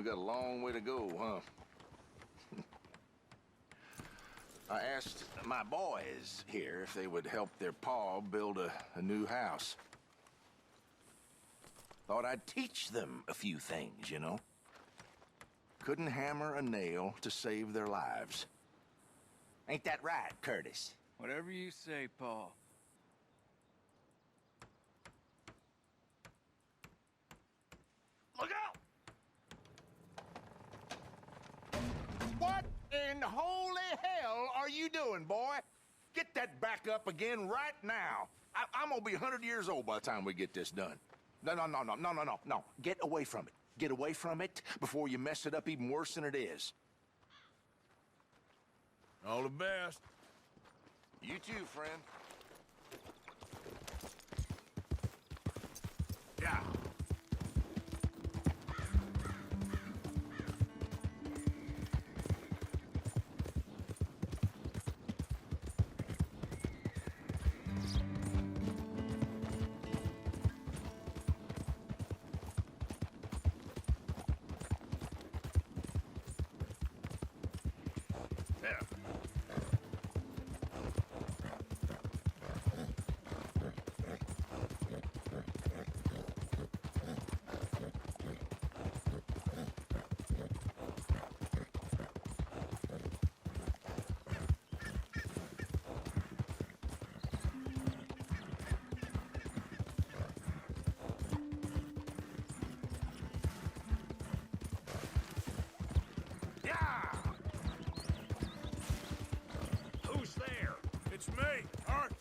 We got a long way to go, huh? I asked my boys here if they would help their pa build a new house. Thought I'd teach them a few things, you know? Couldn't hammer a nail to save their lives. Ain't that right, Curtis? Whatever you say, Paul. Look out! What in holy hell are you doing, boy? Get that back up again right now. I'm gonna be 100 years old by the time we get this done. No. Get away from it. Get away from it before you mess it up even worse than it is. All the best. You too, friend. Yeah. Who's there? It's me, Arthur.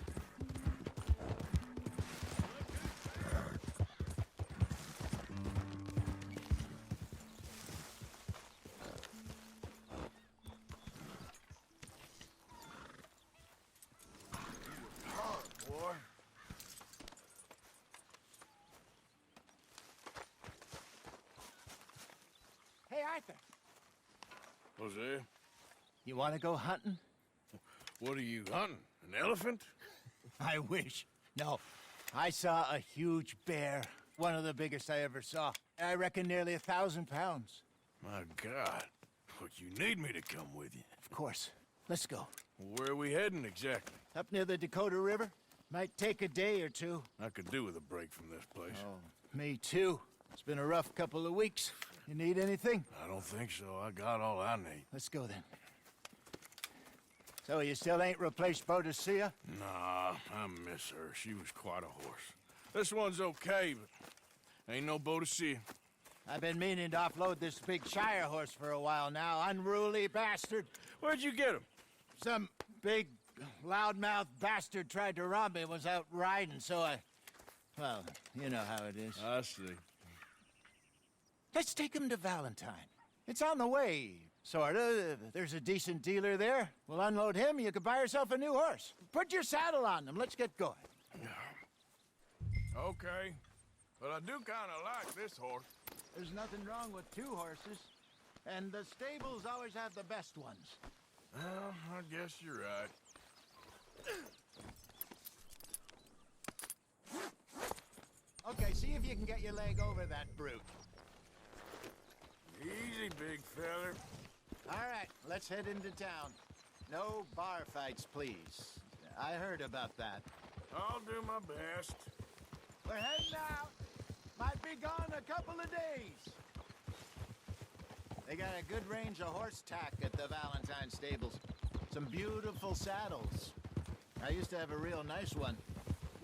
Hard, boy. Hey, Arthur, Jose, you want to go hunting? what are you hunting? An elephant? I wish. No, I saw a huge bear. One of the biggest I ever saw. I reckon nearly 1,000 pounds. My God. Look, you need me to come with you. Of course. Let's go. Where are we heading exactly? Up near the Dakota River. Might take a day or two. I could do with a break from this place. Oh, me too. It's been a rough couple of weeks. You need anything? I don't think so. I got all I need. Let's go then. So you still ain't replaced Boadicea? Nah, I miss her. She was quite a horse. This one's okay, but ain't no Boadicea. I've been meaning to offload this big Shire horse for a while now. Unruly bastard. Where'd you get him? Some big, loudmouth bastard tried to rob me, was out riding, so well, you know how it is. I see. Let's take him to Valentine. It's on the way, sorta. There's a decent dealer there. We'll unload him, you could buy yourself a new horse. Put your saddle on him, let's get going. Okay. But I do kind of like this horse. There's nothing wrong with two horses, and the stables always have the best ones. Well, I guess you're right. Okay, see if you can get your leg over that brute. Easy, big feller. All right, let's head into town. No bar fights, please. I heard about that. I'll do my best. We're heading out. Might be gone a couple of days. They got a good range of horse tack at the Valentine stables. Some beautiful saddles. I used to have a real nice one.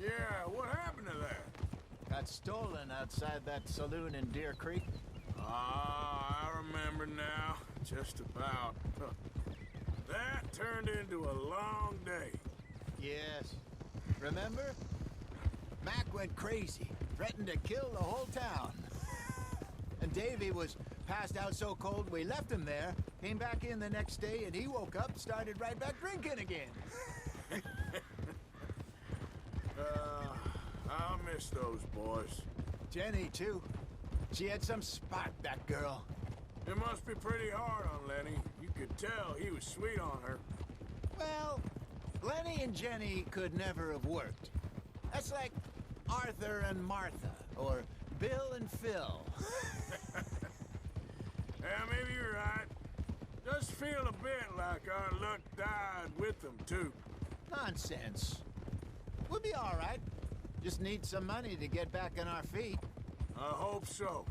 Yeah, what happened to that? Got stolen outside that saloon in Deer Creek. Ah, I remember now. Just about. Huh. That turned into a long day. Yes. Remember? Mac went crazy, threatened to kill the whole town. And Davy was passed out so cold we left him there, came back in the next day, and he woke up, started right back drinking again. I'll miss those boys. Jenny, too. She had some spark, that girl. It must be pretty hard on Lenny. You could tell he was sweet on her. Well, Lenny and Jenny could never have worked. That's like Arthur and Martha, or Bill and Phil. Yeah, maybe you're right. Does feel a bit like our luck died with them, too. Nonsense. We'll be all right. Just need some money to get back on our feet. I hope so.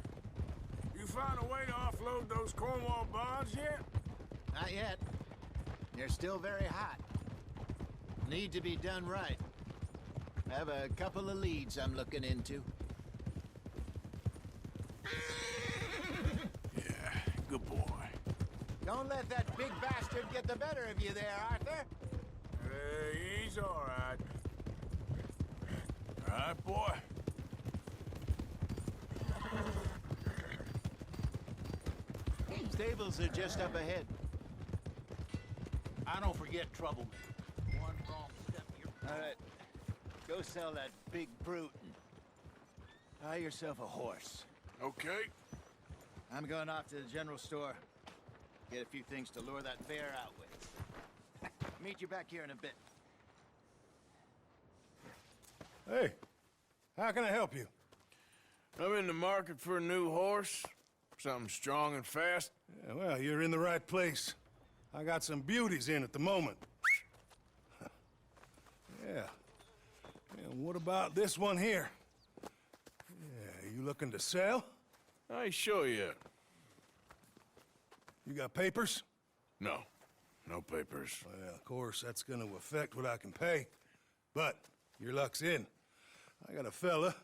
You find a way to offload those Cornwall bonds yet? Not yet. They're still very hot. Need to be done right. I have a couple of leads I'm looking into. Yeah, good boy. Don't let that big bastard get the better of you there, Arthur. He's all right. All right, boy. Stables are just up ahead. I don't forget trouble. One wrong step, you're... All right. Go sell that big brute and buy yourself a horse. Okay. I'm going off to the general store. Get a few things to lure that bear out with. Meet you back here in a bit. Hey, how can I help you? I'm in the market for a new horse. Something strong and fast. Yeah, well, you're in the right place. I got some beauties in at the moment. Yeah. And what about this one here? Yeah, you looking to sell? I ain't sure yet. You got papers? No. No papers. Well, of course, that's gonna affect what I can pay. But your luck's in. I got a fella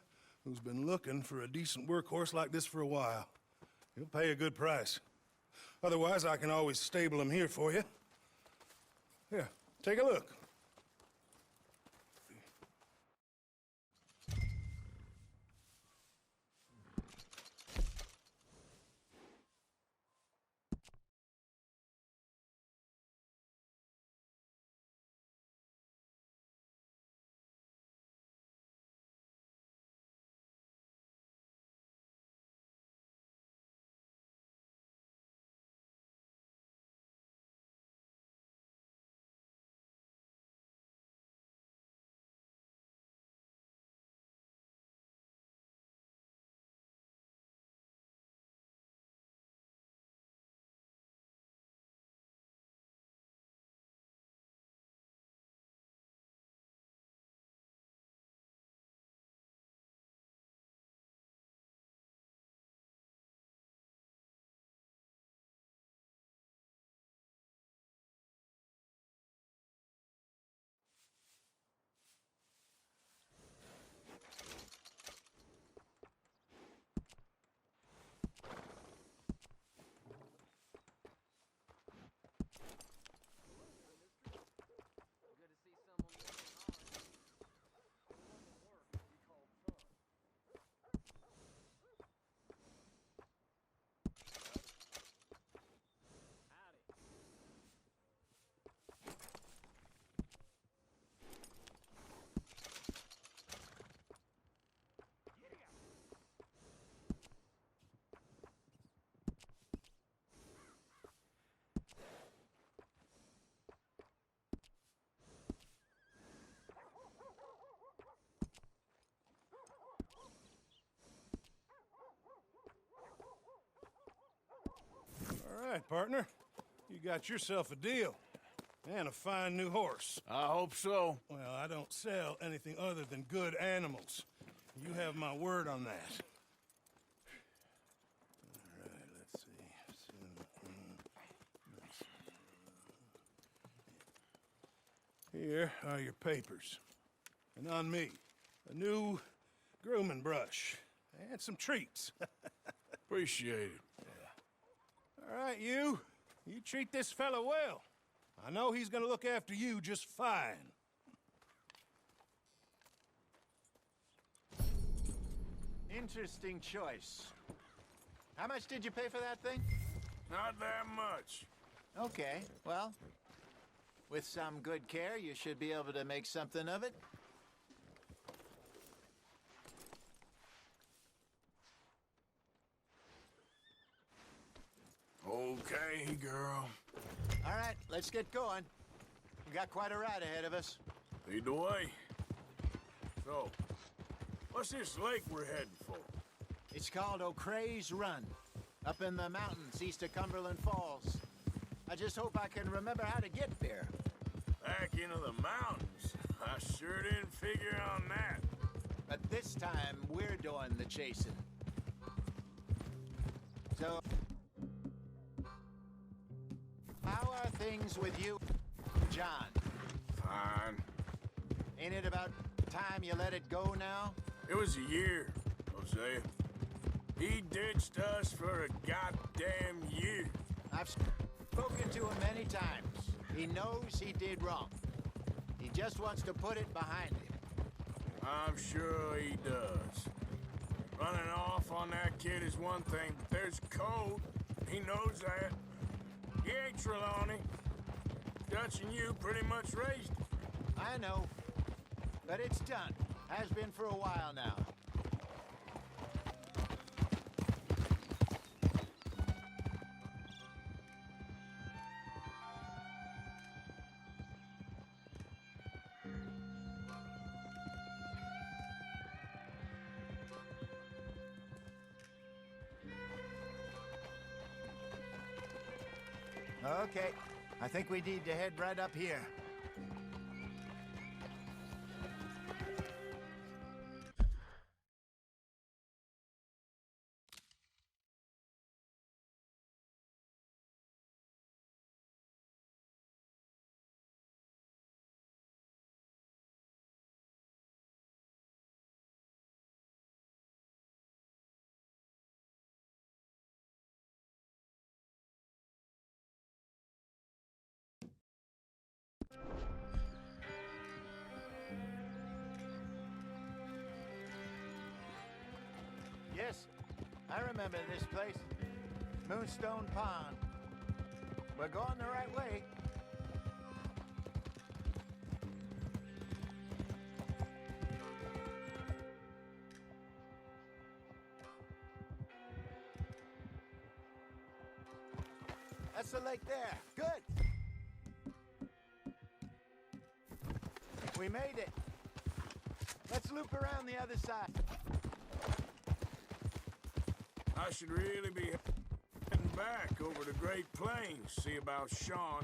who's been looking for a decent workhorse like this for a while. He'll pay a good price. Otherwise, I can always stable him here for you. Here, take a look. All right, partner. You got yourself a deal. And a fine new horse. I hope so. Well, I don't sell anything other than good animals. You have my word on that. All right, let's see. Here are your papers. And on me, a new grooming brush. And some treats. Appreciate it. All right, you. You treat this fella well. I know he's gonna look after you just fine. Interesting choice. How much did you pay for that thing? Not that much. Okay, well, with some good care, you should be able to make something of it. Okay, girl. All right, let's get going. We got quite a ride ahead of us. Lead the way. So, what's this lake we're heading for? It's called O'Creagh's Run. Up in the mountains east of Cumberland Falls. I just hope I can remember how to get there. Back into the mountains? I sure didn't figure on that. But this time, we're doing the chasing. So, how are things with you, John? Fine. Ain't it about time you let it go now? It was a year, Hosea. He ditched us for a goddamn year. I've spoken to him many times. He knows he did wrong. He just wants to put it behind him. I'm sure he does. Running off on that kid is one thing, but there's code. He knows that. He ain't Trelawney. Dutch and you pretty much raised him. I know. But it's done. Has been for a while now. Okay, I think we need to head right up here. Yes, I remember this place. Moonstone Pond. We're going the right way. That's the lake there. Good. We made it. Let's loop around the other side. I should really be heading back over to Great Plains, see about Sean.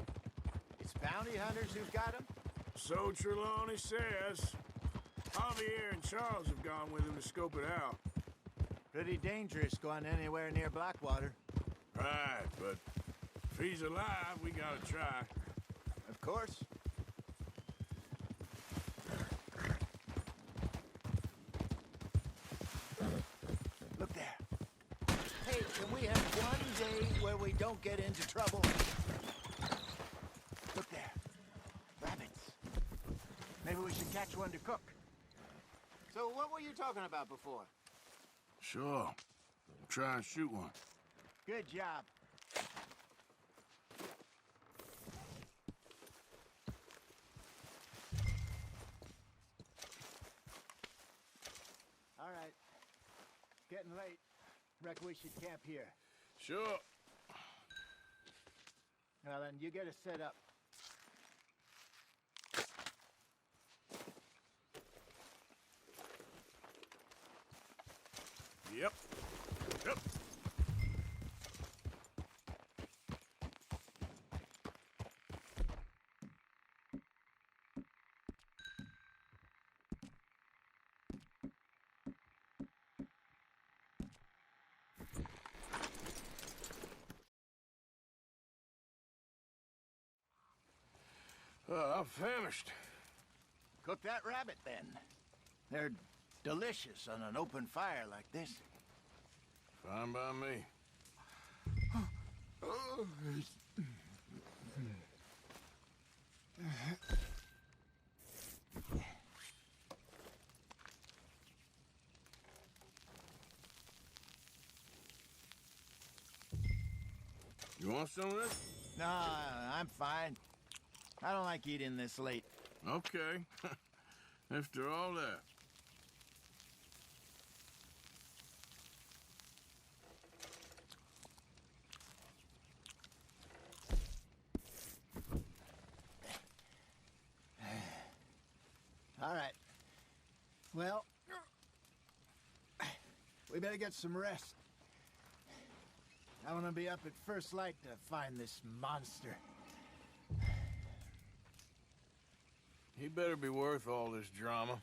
It's bounty hunters who've got him? So Trelawney says. Javier and Charles have gone with him to scope it out. Pretty dangerous going anywhere near Blackwater. Right, but if he's alive, we gotta try. Of course. Look there. Hey, can we have one day where we don't get into trouble? Look there. Rabbits. Maybe we should catch one to cook. So what were you talking about before? Sure. Try and shoot one. Good job. All right. Getting late. Reckon we should camp here. Sure. Now then, you get us set up. Yep. Yep. I'm famished. Cook that rabbit, then. They're delicious on an open fire like this. Fine by me. You want some of this? No, I'm fine. I don't like eating this late. Okay. After all that. All right. Well, we better get some rest. I want to be up at first light to find this monster. He better be worth all this drama.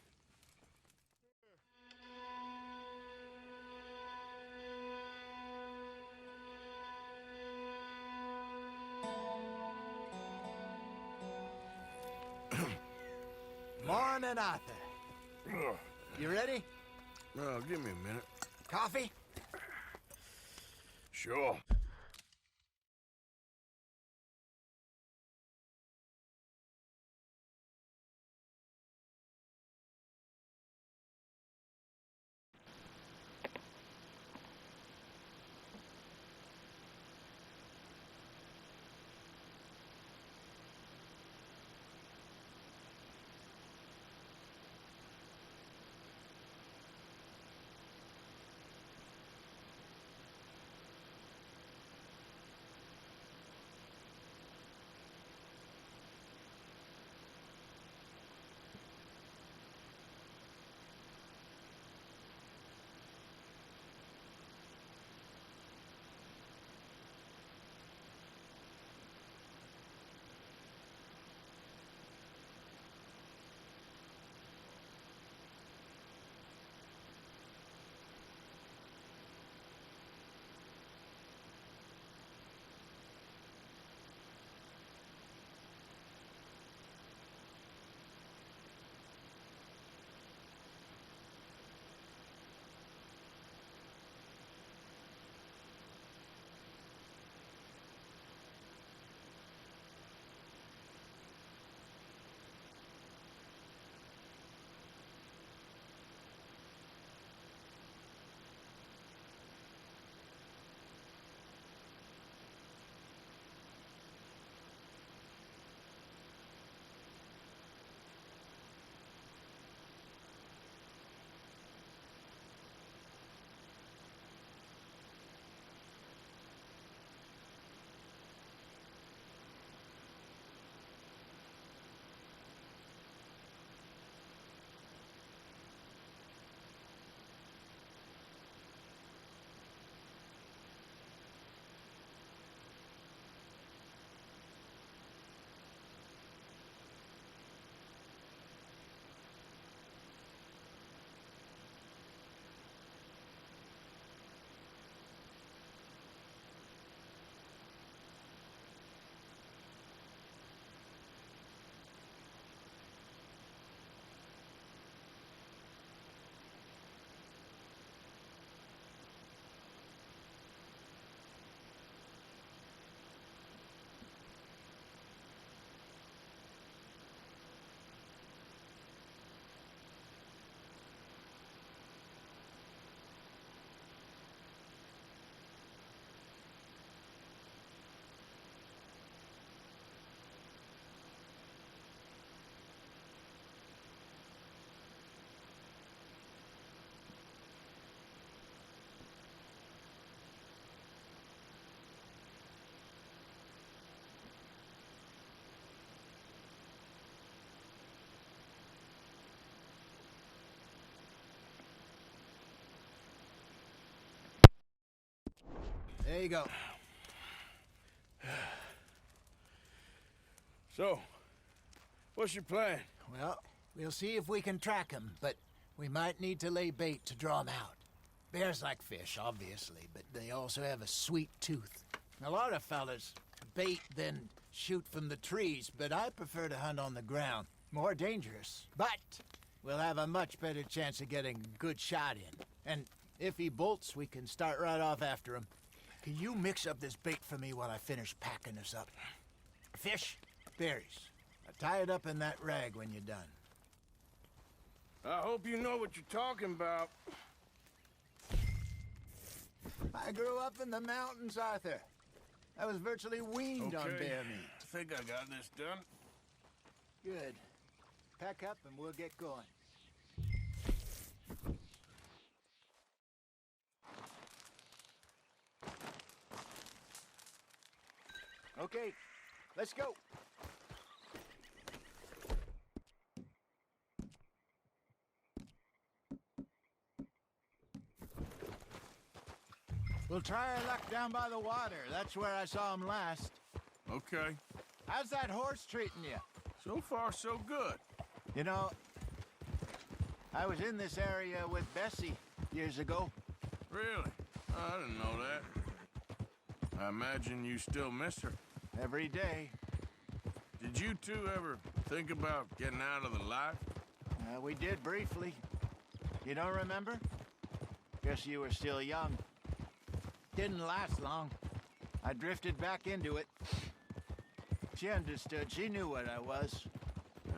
Morning, Arthur. You ready? No, give me a minute. Coffee? Sure. There you go. So, what's your plan? Well, we'll see if we can track him, but we might need to lay bait to draw him out. Bears like fish, obviously, but they also have a sweet tooth. A lot of fellas bait, then shoot from the trees, but I prefer to hunt on the ground. More dangerous, but we'll have a much better chance of getting a good shot in. And if he bolts, we can start right off after him. Can you mix up this bait for me while I finish packing this up? Fish, berries. Tie it up in that rag when you're done. I hope you know what you're talking about. I grew up in the mountains, Arthur. I was virtually weaned on bear meat. I think I got this done. Good. Pack up and we'll get going. Okay, let's go. We'll We'll try our luck down by the water. That's where I saw him last. Okay. How's that horse treating you? So far, so good. You know, I was in this area with Bessie years ago. Really? Oh, I didn't know that. I imagine you still miss her. Every day. Did you two ever think about getting out of the life? We did briefly. You don't remember? Guess you were still young. Didn't last long. I drifted back into it. She understood. She knew what I was.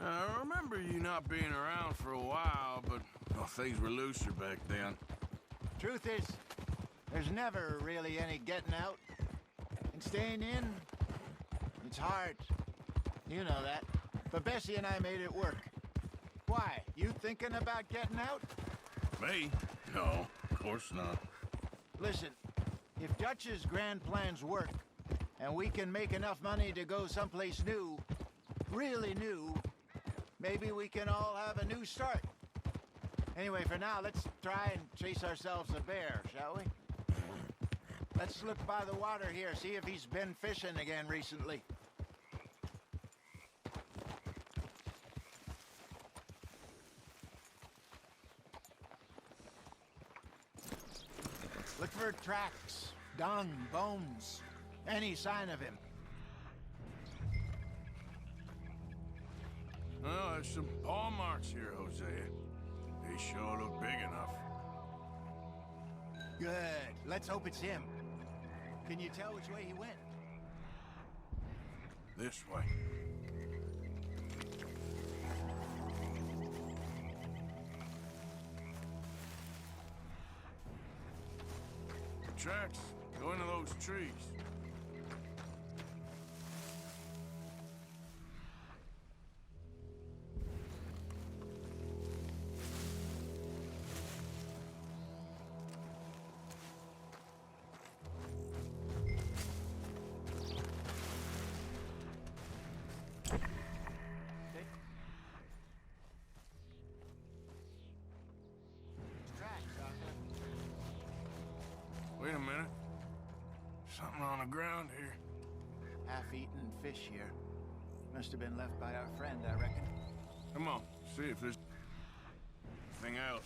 I remember you not being around for a while, but well, things were looser back then. Truth is, there's never really any getting out. And staying in, it's hard. You know that. But Bessie and I made it work. Why? You thinking about getting out? Me? No, of course not. Listen, if Dutch's grand plans work, and we can make enough money to go someplace new, really new, maybe we can all have a new start. Anyway, for now, let's try and chase ourselves a bear, shall we? Let's look by the water here, see if he's been fishing again recently. Look for tracks, dung, bones, any sign of him. Well, there's some paw marks here, Hosea. They sure look big enough. Good. Let's hope it's him. Can you tell which way he went? This way. The tracks go into those trees. Wait a minute. Something on the ground here. Half-eaten fish here. Must have been left by our friend, I reckon. Come on, see if there's anything else.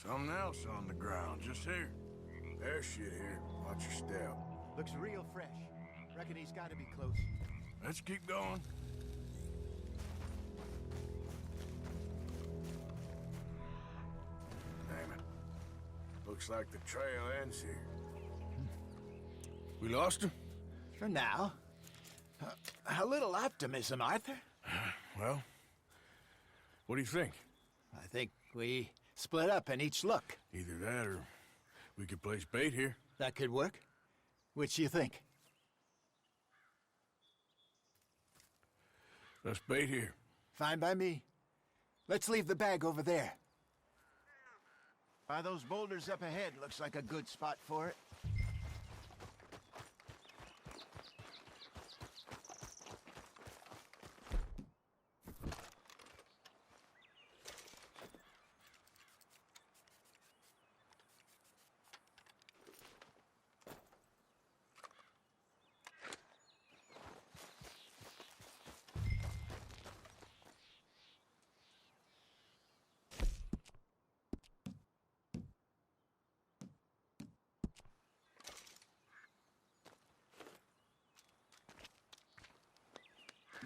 Something else on the ground, just here. There's shit here. Watch your step. Looks real fresh. Reckon he's got to be close. Let's keep going. Damn it. Looks like the trail ends here. We lost him? For now. A little optimism, Arthur. Well, what do you think? I think we split up and each look. Either that or we could place bait here. That could work. Which you think? Let's bait here. Fine by me. Let's leave the bag over there. By those boulders up ahead, looks like a good spot for it.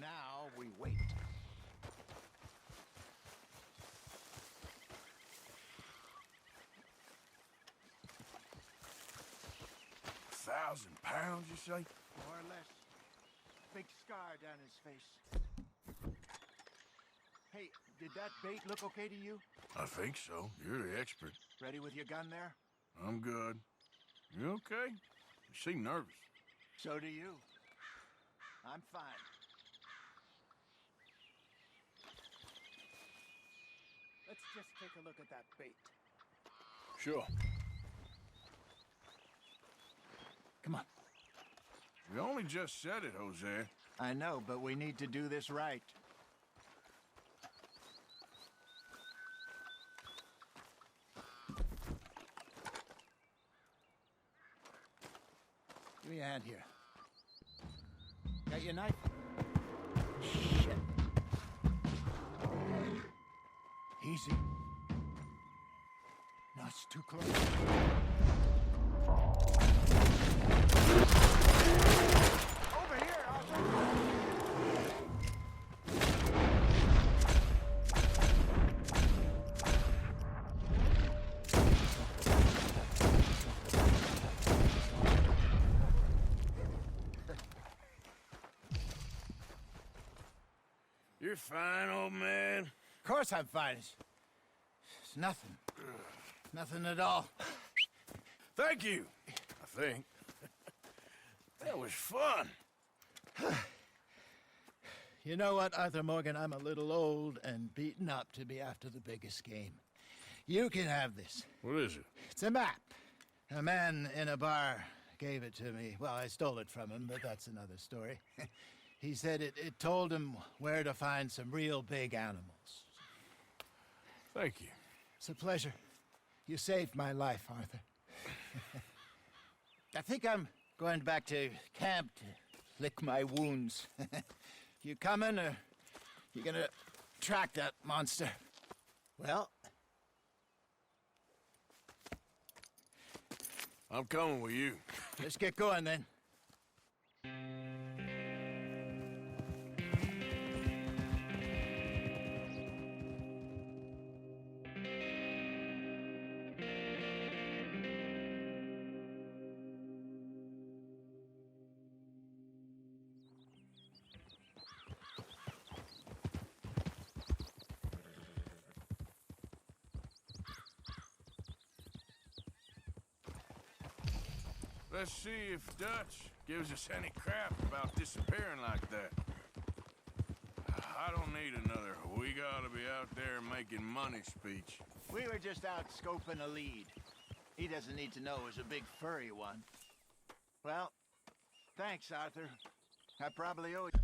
Now we wait. £1,000, you say? More or less. Big scar down his face. Hey, did that bait look okay to you? I think so. You're the expert. Ready with your gun there? I'm good. You okay? You seem nervous. So do you. I'm fine. Let's just take a look at that bait. Sure. Come on. We only just said it, Jose. I know, but we need to do this right. Give me a hand here. Got your knife? Shit. Easy. No, it's too close. Over here, Arthur! You're fine, old man. Of course I'm fine. It's nothing. Nothing at all. Thank you, I think. That was fun. You know what, Arthur Morgan? I'm a little old and beaten up to be after the biggest game. You can have this. What is it? It's a map. A man in a bar gave it to me. Well, I stole it from him, but that's another story. He said it told him where to find some real big animals. Thank you. It's a pleasure. You saved my life, Arthur. I think I'm going back to camp to lick my wounds. You coming, or you gonna track that monster? Well, I'm coming with you. let's get going then. Let's see if Dutch gives us any crap about disappearing like that. I don't need another "we gotta be out there making money" speech. We were just out scoping a lead. He doesn't need to know it was a big furry one. Well, thanks, Arthur. I probably owe you.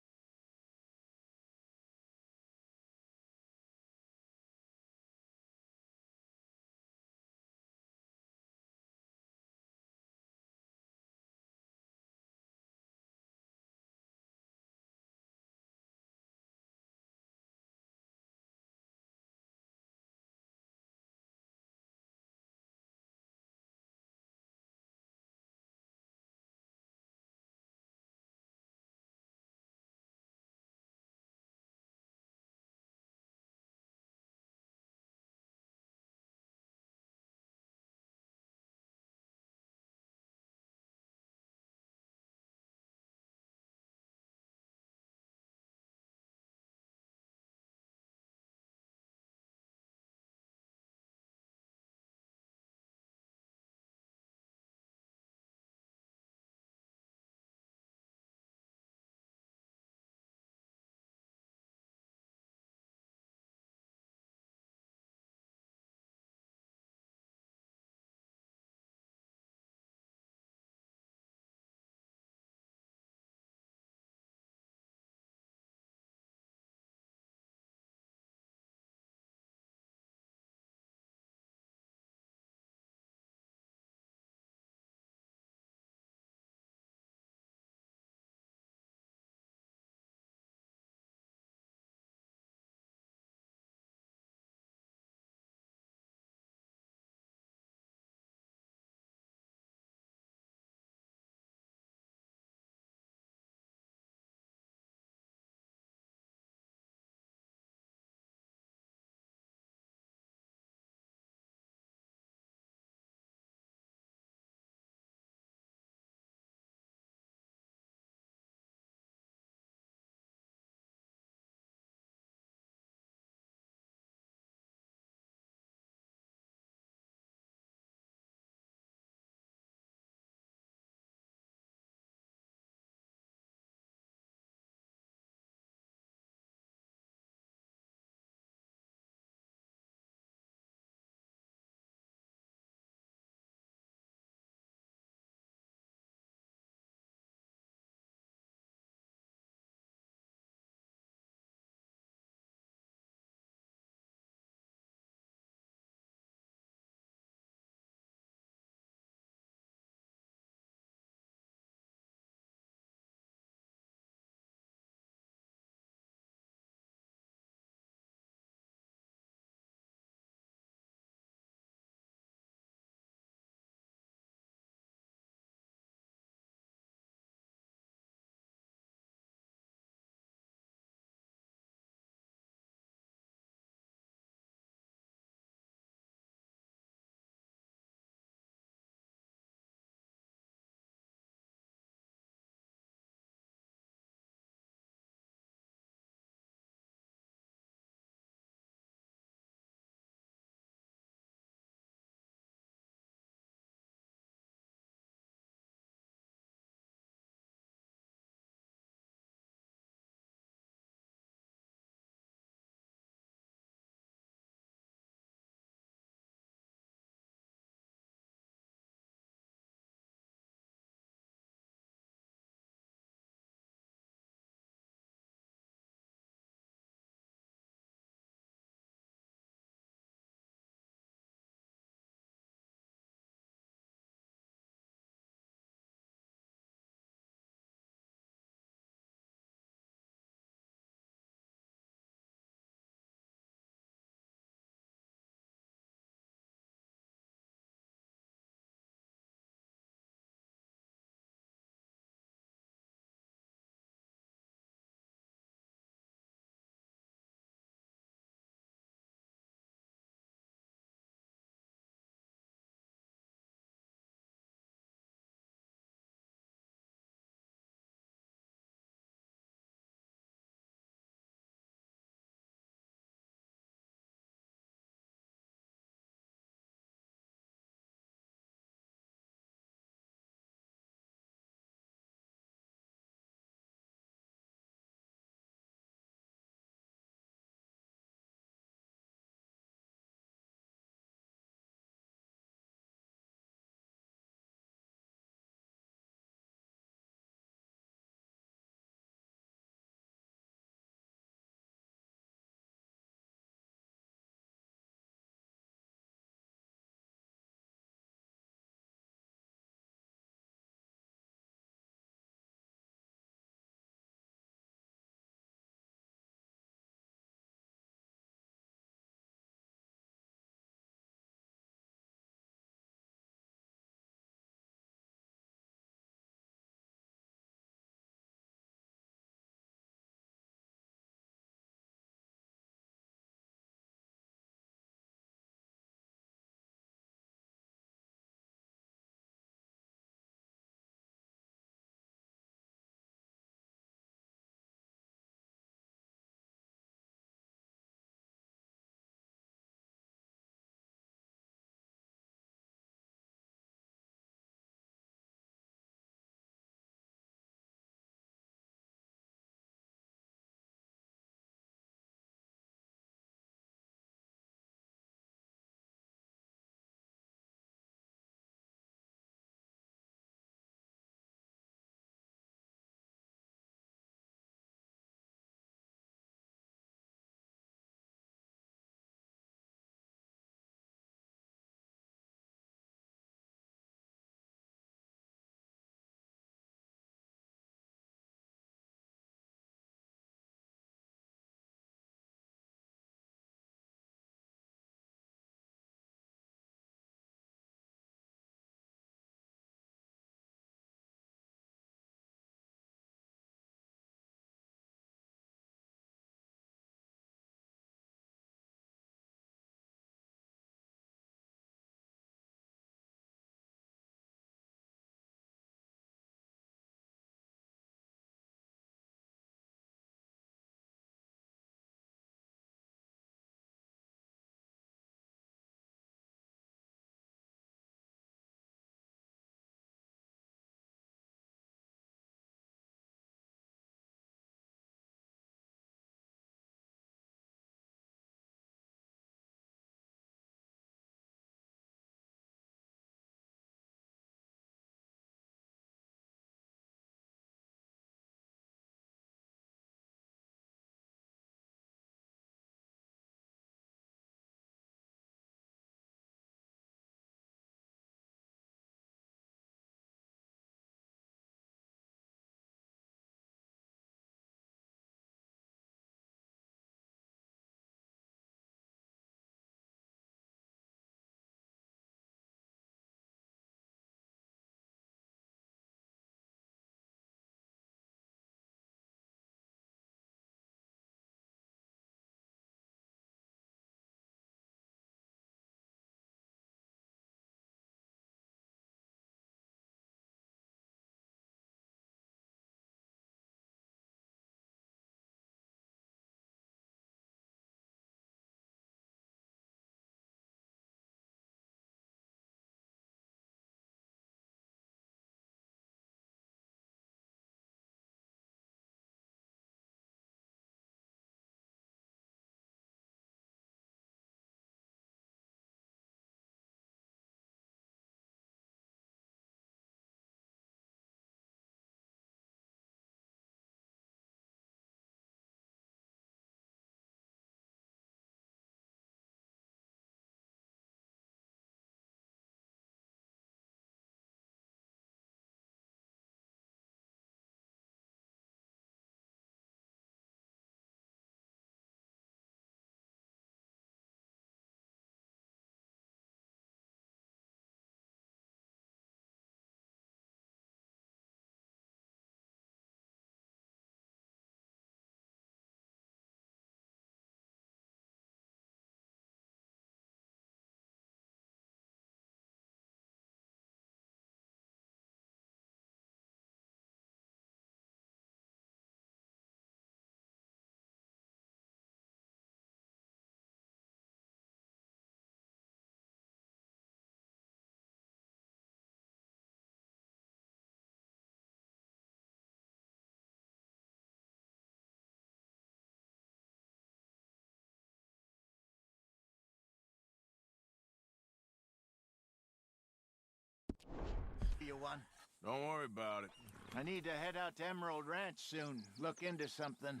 one. Don't worry about it. I need to head out to Emerald Ranch soon. Look into something.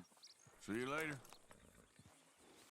See you later.